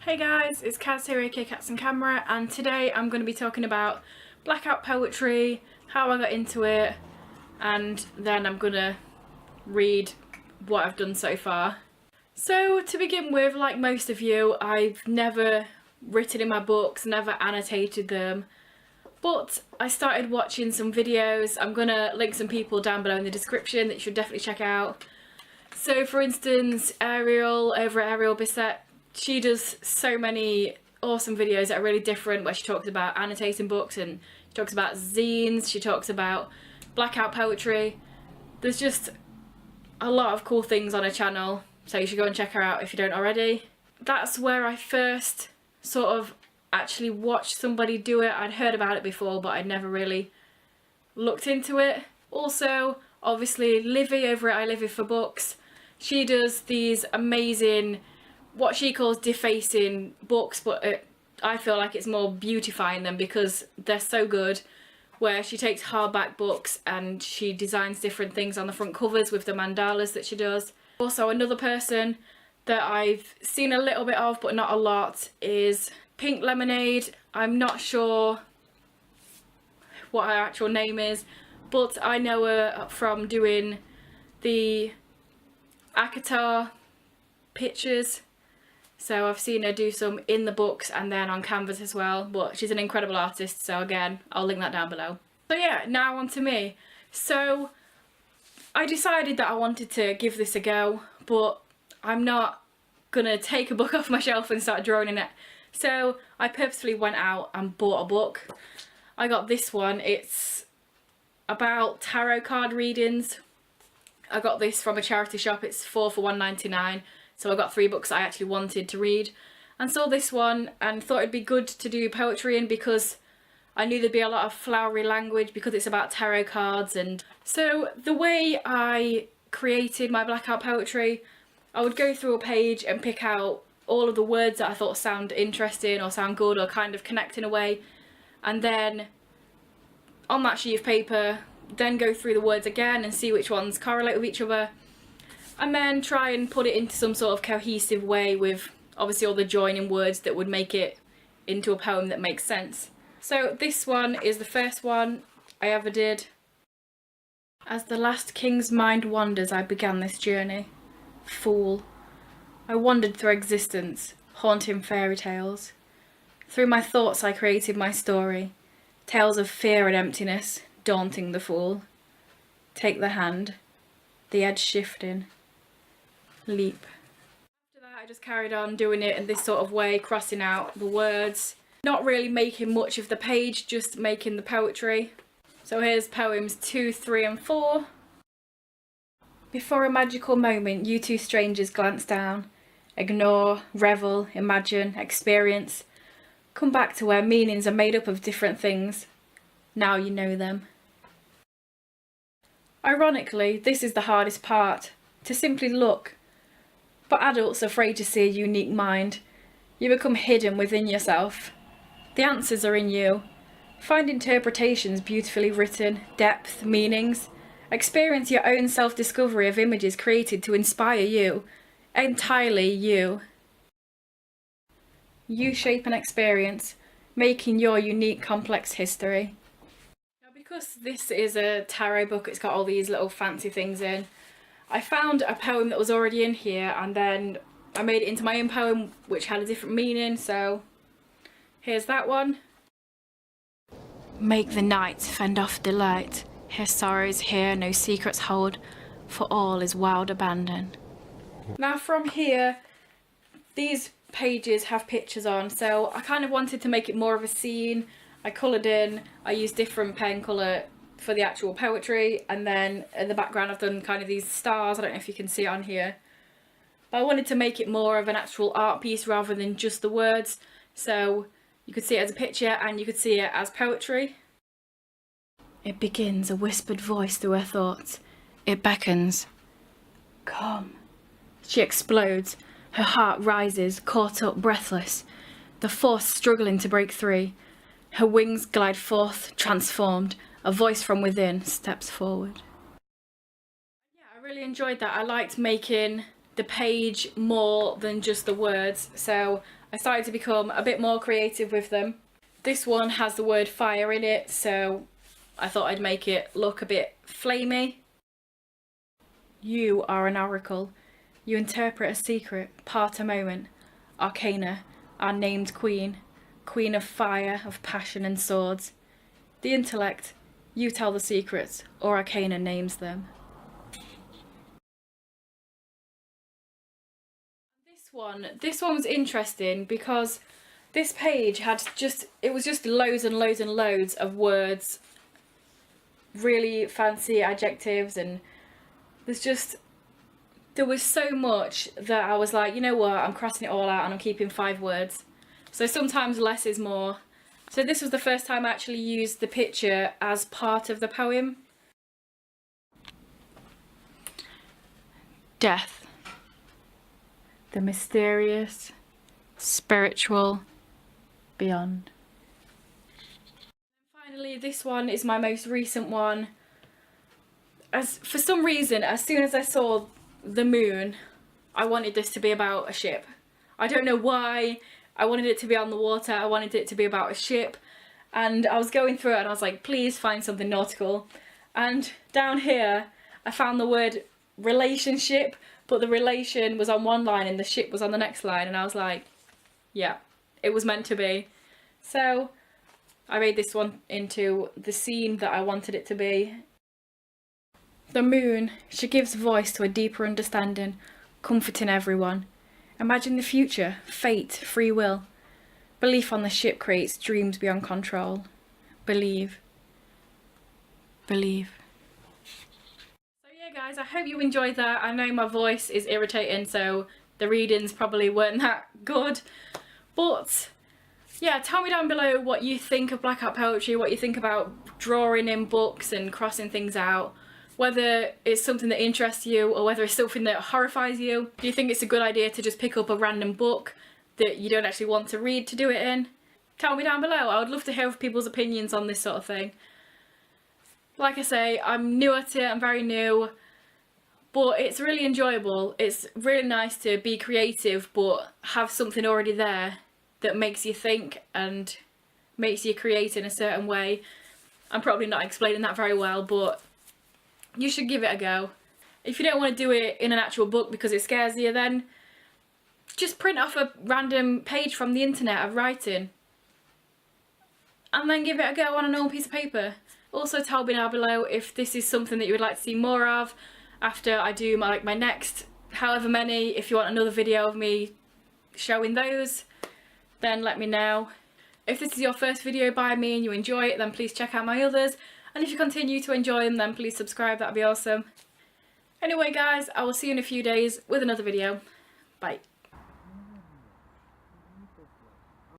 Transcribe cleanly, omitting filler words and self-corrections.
Hey guys, it's Kaz here, aka Cats and Camera, and today I'm going to be talking about Blackout Poetry, how I got into it, and then I'm going to read what I've done so far. So to begin with, like most of you, I've never written in my books, never annotated them, but I started watching some videos. I'm going to link some people down below in the description that you should definitely check out. So for instance, Ariel over at Ariel Bissett, she does so many awesome videos that are really different, where she talks about annotating books and she talks about zines, she talks about Blackout Poetry. There's just a lot of cool things on her channel, so you should go and check her out if you don't already. That's where I first sort of actually watched somebody do it. I'd heard about it before, but I'd never really looked into it. Also, obviously, Livy over at I Livy for Books, she does these amazing, what she calls defacing books, but I feel like it's more beautifying them because they're so good, where she takes hardback books and she designs different things on the front covers with the mandalas that she does. Also, another person that I've seen a little bit of but not a lot is Pink Lemonade. I'm not sure what her actual name is, but I know her from doing the Akatar pictures. So I've seen her do some in the books and then on canvas as well, but she's an incredible artist, so again, I'll link that down below. So yeah, now on to me. So I decided that I wanted to give this a go, but I'm not gonna take a book off my shelf and start drawing in it. So I purposely went out and bought a book. I got this one. It's about tarot card readings. I got this from a charity shop. It's 4 for $1.99. So I got 3 books I actually wanted to read, and saw this one and thought it'd be good to do poetry in because I knew there'd be a lot of flowery language because it's about tarot cards. And so the way I created my Blackout Poetry, I would go through a page and pick out all of the words that I thought sound interesting or sound good or kind of connect in a way, and then on that sheet of paper then go through the words again and see which ones correlate with each other, and then try and put it into some sort of cohesive way with obviously all the joining words that would make it into a poem that makes sense. So this one is the first one I ever did. As the last king's mind wanders, I began this journey. Fool. I wandered through existence, haunting fairy tales. Through my thoughts I created my story. Tales of fear and emptiness, daunting the fool. Take the hand, the edge shifting. Leap. After that I just carried on doing it in this sort of way, crossing out the words, not really making much of the page, just making the poetry. So here's poems 2, 3 and 4. Before a magical moment, you two strangers glance down, ignore, revel, imagine, experience. Come back to where meanings are made up of different things. Now you know them. Ironically, this is the hardest part, to simply look. But adults are afraid to see a unique mind. You become hidden within yourself. The answers are in you. Find interpretations beautifully written, depth, meanings. Experience your own self-discovery of images created to inspire you. Entirely you. You shape an experience, making your unique complex history. Now, because this is a tarot book, it's got all these little fancy things in, I found a poem that was already in here and then I made it into my own poem which had a different meaning, so here's that one. Make the night fend off delight, here sorrows here no secrets hold, for all is wild abandon. Now from here, these pages have pictures on, so I kind of wanted to make it more of a scene. I coloured in, I used different pen colour for the actual poetry, and then in the background I've done kind of these stars. I don't know if you can see it on here, but I wanted to make it more of an actual art piece rather than just the words, so you could see it as a picture and you could see it as poetry. It begins, a whispered voice through her thoughts. It beckons. Come. She explodes. Her heart rises, caught up, breathless. The force struggling to break free. Her wings glide forth, transformed. A voice from within steps forward. Yeah, I really enjoyed that. I liked making the page more than just the words, so I started to become a bit more creative with them. This one has the word fire in it, so I thought I'd make it look a bit flamey. You are an oracle. You interpret a secret, part a moment. Arcana, our named queen. Queen of fire, of passion and swords. The intellect, you tell the secrets, or Arcana names them. This one was interesting because this page had it was just loads and loads and loads of words, really fancy adjectives, and there was so much that I was like, you know what, I'm crossing it all out and I'm keeping 5 words. So sometimes less is more. So this was the first time I actually used the picture as part of the poem. Death. The mysterious, spiritual, beyond. Finally, this one is my most recent one. For some reason, as soon as I saw the moon, I wanted this to be about a ship. I don't know why. I wanted it to be on the water. I wanted it to be about a ship. And I was going through it and I was like, please find something nautical. And down here, I found the word relationship, but the relation was on one line and the ship was on the next line. And I was like, yeah, it was meant to be. So I made this one into the scene that I wanted it to be. The moon, she gives voice to a deeper understanding, comforting everyone. Imagine the future, fate, free will. Belief on the ship creates dreams beyond control. Believe. Believe. So yeah guys, I hope you enjoyed that. I know my voice is irritating, so the readings probably weren't that good. But yeah, tell me down below what you think of Blackout Poetry, what you think about drawing in books and crossing things out. Whether it's something that interests you or whether it's something that horrifies you. Do you think it's a good idea to just pick up a random book that you don't actually want to read to do it in? Tell me down below. I would love to hear people's opinions on this sort of thing. Like I say, I'm new at it, I'm very new, but it's really enjoyable. It's really nice to be creative but have something already there that makes you think and makes you create in a certain way. I'm probably not explaining that very well, but you should give it a go. If you don't want to do it in an actual book because it scares you, then just print off a random page from the internet of writing and then give it a go on a normal piece of paper. Also tell me down below if this is something that you would like to see more of after I do my next however many. If you want another video of me showing those, then let me know. If this is your first video by me and you enjoy it, then please check out my others. And if you continue to enjoy them, then please subscribe, that'd be awesome. Anyway guys, I will see you in a few days with another video. Bye.